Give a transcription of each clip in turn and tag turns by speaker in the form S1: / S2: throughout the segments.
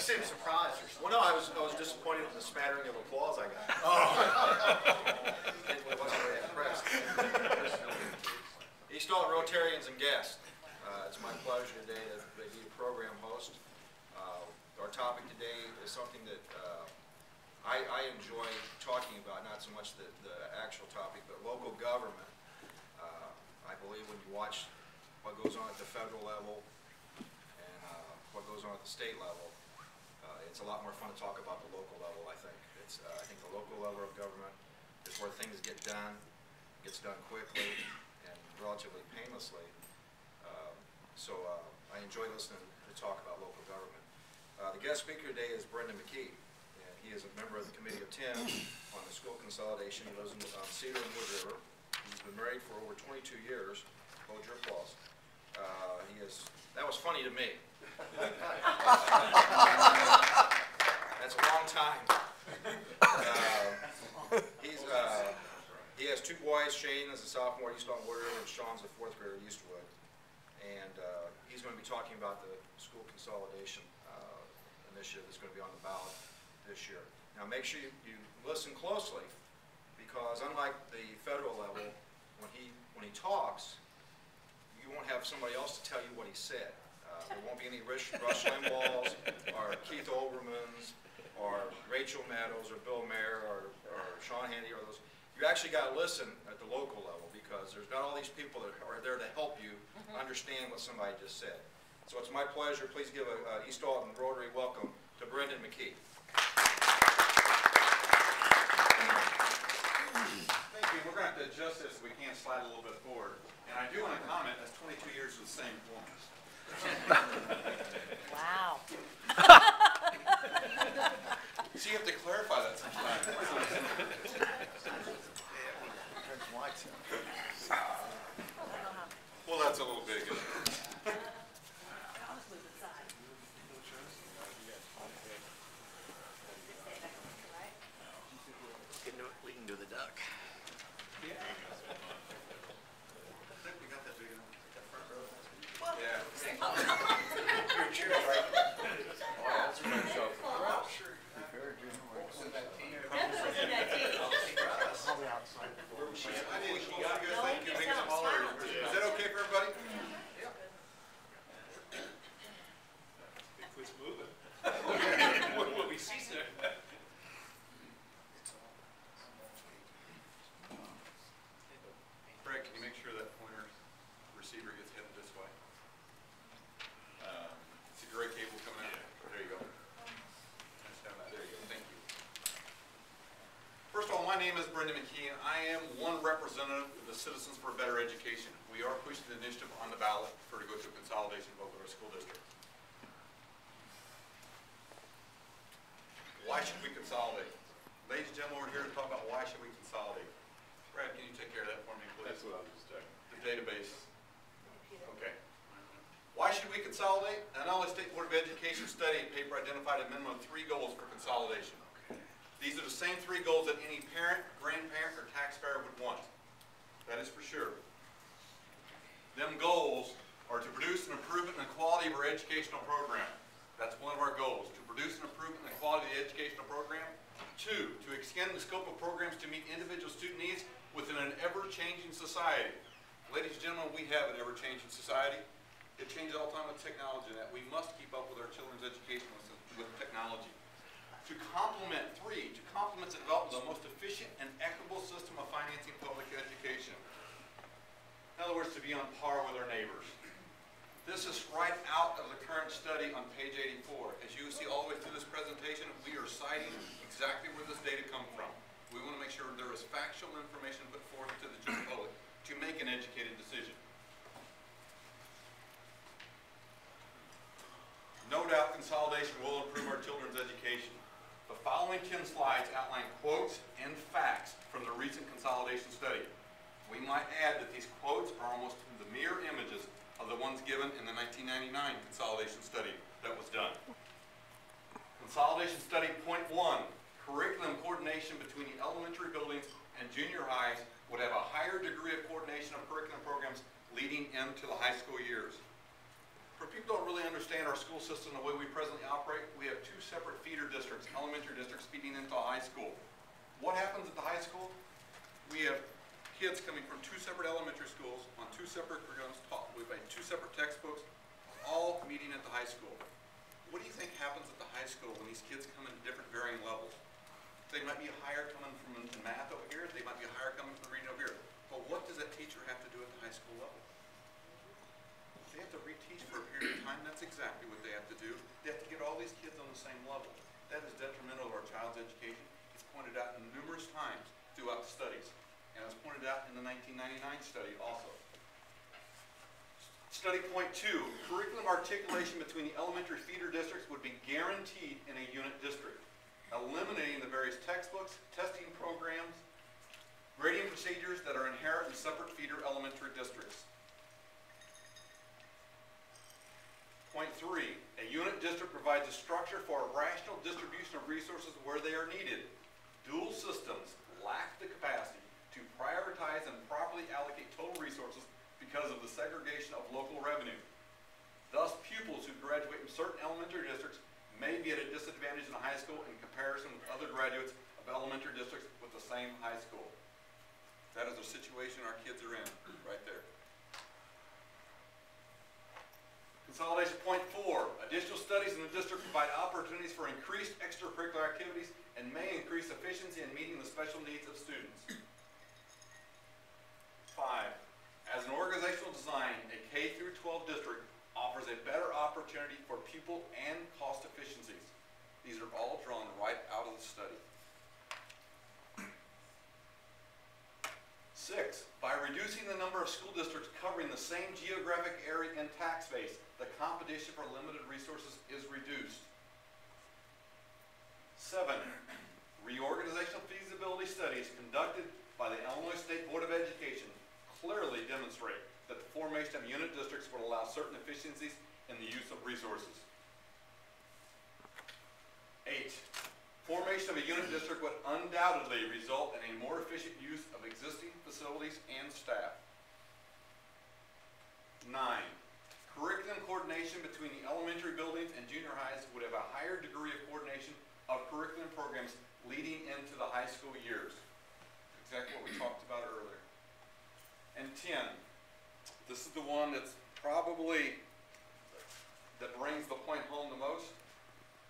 S1: seem surprised or something.
S2: Well, no, I was disappointed in the smattering of applause I got. I wasn't very impressed. East Alton Rotarians and guests, it's my pleasure today to be a program host. Our topic today is something that I enjoy talking about, not so much the actual topic, but local government. I believe when you watch what goes on at the federal level and what goes on at the state level, it's a lot more fun to talk about the local level, I think. I think the local level of government is where things get done, gets done quickly and relatively painlessly. I enjoy listening to talk about local government. The guest speaker today is McKee, and he is a member of the Committee of 10 on the school consolidation. He lives in Cedar and Wood River. He's been married for over 22 years. Hold your applause. That was funny to me. That's a long time. He has two boys. Shane is a sophomore at East Alton Wood River, and Sean's a fourth grader at Eastwood. And he's going to be talking about the school consolidation initiative that's going to be on the ballot this year. Now make sure you listen closely, because unlike the federal level, when he talks, you won't have somebody else to tell you what he said. There won't be any Rush Limbaughs or Keith Olbermans or Rachel Maddows or Bill Mayer or Sean Handy or those. You actually got to listen at the local level, because there's not all these people that are there to help you understand what somebody just said. So it's my pleasure. Please give a East Alton Rotary welcome to McKee.
S3: Thank you. We're going to have to adjust this so we can slide a little bit forward. And I do want to comment, that's 22 years with the same woman.
S4: Wow.
S3: So you have to clarify that sometimes. Well, that's a little big.
S1: We can do the duck.
S3: Yeah. I think we got that big enough. Yeah.
S2: Your chair's right.
S1: Oh, yeah, that's right. So,
S3: Is that okay for everybody?
S1: yeah.
S3: It quits moving. What we see, sir. Fred, can you make sure that pointer receiver gets headed this way? It's a gray cable coming out. There you go. There you go. Thank you. First of all, my name is McKee, and I am one representative of the Citizens for a Better Education. We are pushing the initiative on the ballot to go through consolidation vote with our school district. Why should we consolidate? Ladies and gentlemen, we're here to talk about why should we consolidate. Brad, can you take care of that for me, please?
S5: That's what I was just checking.
S3: The database. Okay. Why should we consolidate? An Illinois State Board of Education study paper identified a minimum of 3 goals for consolidation. These are the same 3 goals that any parent, grandparent, or taxpayer would want. That is for sure. Them goals are to produce an improvement in the quality of our educational program. That's one of our goals, to produce an improvement in the quality of the educational program. 2, to extend the scope of programs to meet individual student needs within an ever-changing society. Ladies and gentlemen, we have an ever-changing society. It changes all the time with technology, that we must keep up with our children's education with technology. To complement, 3, to complement the development of the most efficient and equitable system of financing public education. In other words, to be on par with our neighbors. This is right out of the current study on page 84. As you see all the way through this presentation, we are citing exactly where this data comes from. We want to make sure there is factual information put forth to the general public to make an educated decision. No doubt consolidation will improve our children's education. The following 10 slides outline quotes and facts from the recent consolidation study. We might add that these quotes are almost the mirror images of the ones given in the 1999 consolidation study that was done. Consolidation study point 1, curriculum coordination between the elementary buildings and junior highs would have a higher degree of coordination of curriculum programs leading into the high school years. For people who don't really understand our school system the way we presently operate, we have two separate feeder districts, elementary districts feeding into a high school. What happens at the high school? We have kids coming from two separate elementary schools on two separate curriculums taught. We've had two separate textbooks, all meeting at the high school. What do you think happens at the high school when these kids come in different varying levels? They might be higher coming from math over here, they might be higher coming from reading over here. But what does that teacher have to do at the high school level? They have to reteach for a period of time. That's exactly what they have to do. They have to get all these kids on the same level. That is detrimental to our child's education. It's pointed out numerous times throughout the studies. And it was pointed out in the 1999 study also. Study point 2, curriculum articulation between the elementary feeder districts would be guaranteed in a unit district, eliminating the various textbooks, testing programs, grading procedures that are inherent in separate feeder elementary districts. Point 3, a unit district provides a structure for a rational distribution of resources where they are needed. Dual systems lack the capacity to prioritize and properly allocate total resources because of the segregation of local revenue. Thus, pupils who graduate from certain elementary districts may be at a disadvantage in a high school in comparison with other graduates of elementary districts with the same high school. That is the situation our kids are in, right there. Consolidation point 4, additional studies in the district provide opportunities for increased extracurricular activities and may increase efficiency in meeting the special needs of students. 5, as an organizational design, a K through 12 district offers a better opportunity for pupil and cost efficiencies. These are all drawn right out of the study. 6, by reducing the number of school districts covering the same geographic area and tax base, the competition for limited resources is reduced. 7, reorganizational feasibility studies conducted by the Illinois State Board of Education clearly demonstrate that the formation of unit districts would allow certain efficiencies in the use of resources. 8, formation of a unit district would undoubtedly result in a more efficient use of existing facilities and staff. 9, curriculum coordination between the elementary buildings and junior highs would have a higher degree of coordination of curriculum programs leading into the high school years. Exactly what we talked about earlier. And 10, this is the one that's probably, that brings the point home the most.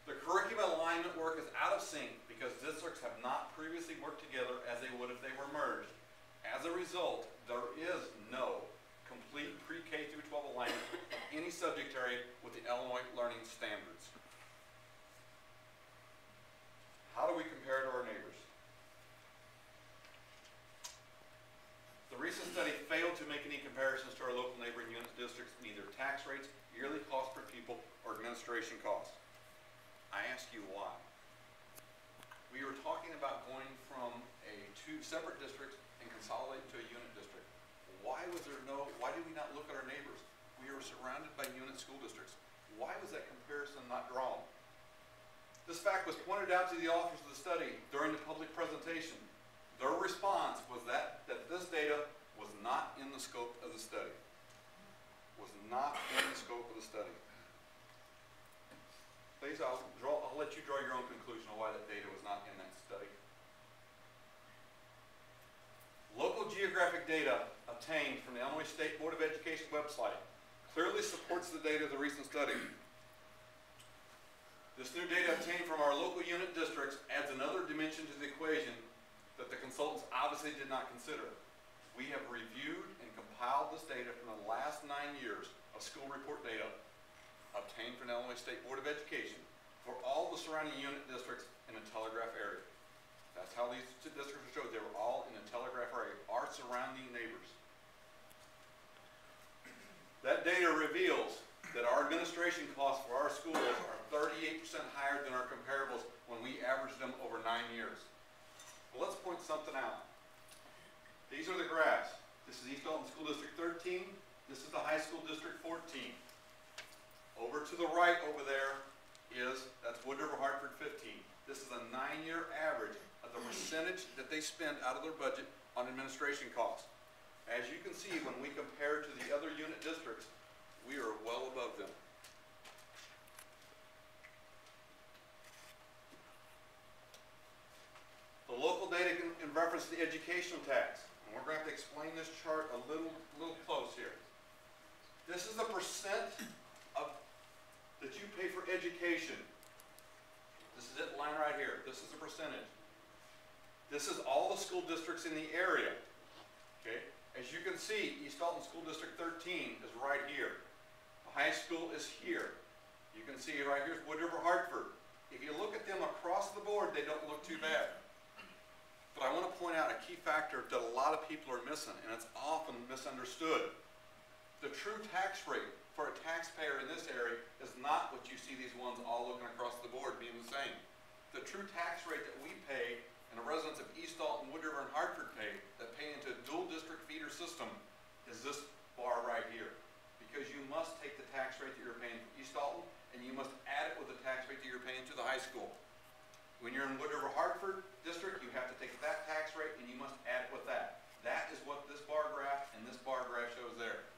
S3: The curriculum alignment work is out of sync because districts have not previously worked together as they would if they were merged. As a result, there is no complete pre-K through 12 alignment of any subject area with the Illinois Learning Standards. How do we compare to our neighbors? The recent study failed to make any comparisons to our local neighboring unit districts, neither tax rates, yearly cost per pupil, or administration costs. I ask you why. We were talking about going from two separate districts and consolidating to a unit district. Why did we not look at our neighbors? We were surrounded by unit school districts. Why was that comparison not drawn? This fact was pointed out to the authors of the study during the public presentation. Their response was that this data was not in the scope of the study. Was not in the scope of the study. Please, I'll let you draw your own conclusion on why that data was not in that study. Local geographic data obtained from the Illinois State Board of Education website clearly supports the data of the recent study. This new data obtained from our local unit districts adds another dimension to the equation that the consultants obviously did not consider. We have reviewed and compiled this data from the last 9 years of school report data obtained from the Illinois State Board of Education for all the surrounding unit districts in the Telegraph area. That's how these two districts are showed. They were all in the Telegraph area, our surrounding neighbors. That data reveals that our administration costs for our schools are 38% higher than our comparables when we averaged them over 9 years. Well, let's point something out. These are the graphs. This is East Alton School District 13. This is the High School District 14. Over to the right over there that's Wood River Hartford 15. This is a 9-year average of the percentage that they spend out of their budget on administration costs. As you can see, when we compare to the other unit districts, we are well above them. reference to the educational tax. And we're going to have to explain this chart a little close here. This is the percent that you pay for education. This is it, line right here. This is the percentage. This is all the school districts in the area. Okay? As you can see, East Alton School District 13 is right here. The high school is here. You can see right here is Wood River Hartford. If you look at them across the board, they don't look too bad. But I want to point out a key factor that a lot of people are missing, and it's often misunderstood. The true tax rate for a taxpayer in this area is not what you see these ones all looking across the board being the same. The true tax rate that we pay and the residents of East Alton, Wood River, and Hartford pay that pay into a dual district feeder system is this bar right here. Because you must take the tax rate that you're paying for East Alton and you must add it with the tax rate that you're paying to the high school. When you're in Wood River Hartford district, you have to take that tax rate and you must add it with that. That is what this bar graph and this bar graph shows there.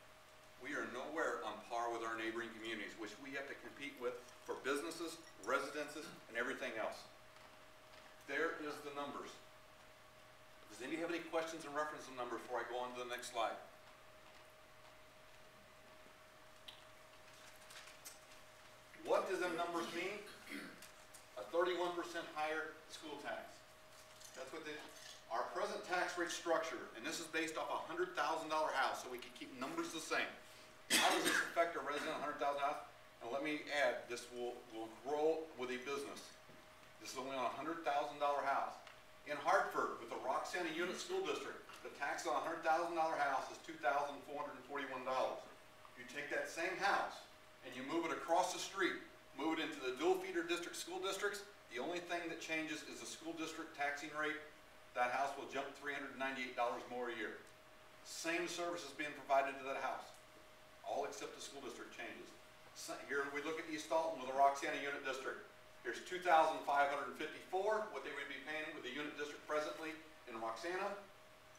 S3: We are nowhere on par with our neighboring communities, which we have to compete with for businesses, residences, and everything else. There is the numbers. Does anybody have any questions in reference to numbers before I go on to the next slide? What does them numbers mean? A 31% higher school tax. That's what our present tax rate structure, and this is based off a $100,000 house, so we can keep numbers the same. How does this affect a resident of $100,000 house? And let me add, this will grow with a business. This is only on a $100,000 house. In Hartford, with the Roxana Unit School District, the tax on a $100,000 house is $2,441. You take that same house and you move it across the street, move it into the dual feeder district school districts, the only thing that changes is the school district taxing rate. That house will jump $398 more a year. Same services being provided to that house, all except the school district changes. So here we look at East Alton with the Roxana Unit District. Here's $2,554, what they would be paying with the unit district presently in Roxana.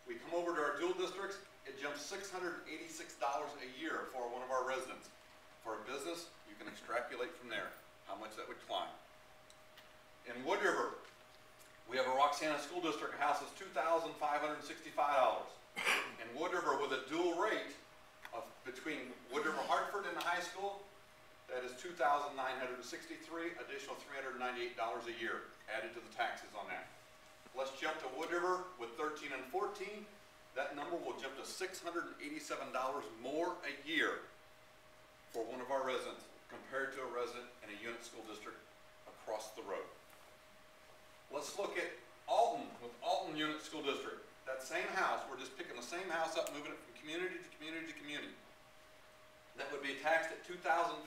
S3: We come over to our dual districts, it jumps $686 a year for one of our residents. For a business, you can extrapolate from there how much that would climb. In Wood River, we have a Roxana School District house is $2,565. In Wood River, with a dual rate of between Wood River Hartford and the high school, that is $2,963, additional $398 a year added to the taxes on that. Let's jump to Wood River with 13 and 14. That number will jump to $687 more a year for one of our residents compared to a resident in a unit school district across the road. Let's look at Alton with Alton Unit School District. That same house, we're just picking the same house up, moving it from community to community to community. That would be taxed at $2,554.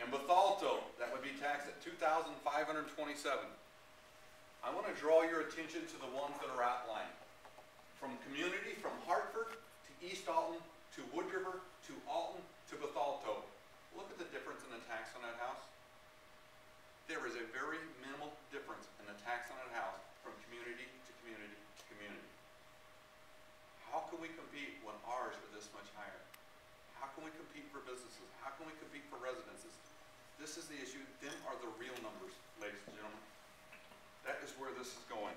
S3: In Bethalto, that would be taxed at $2,527. I want to draw your attention to the ones that are outlined. From community, from Hartford to East Alton to Wood River to Alton to Bethalto. Look at the difference in the tax on that house. There is a very minimal difference in the tax on that house from community to community to community. How can we compete when ours are this much higher? How can we compete for businesses? How can we compete for residences? This is the issue. Them are the real numbers, ladies and gentlemen. That is where this is going.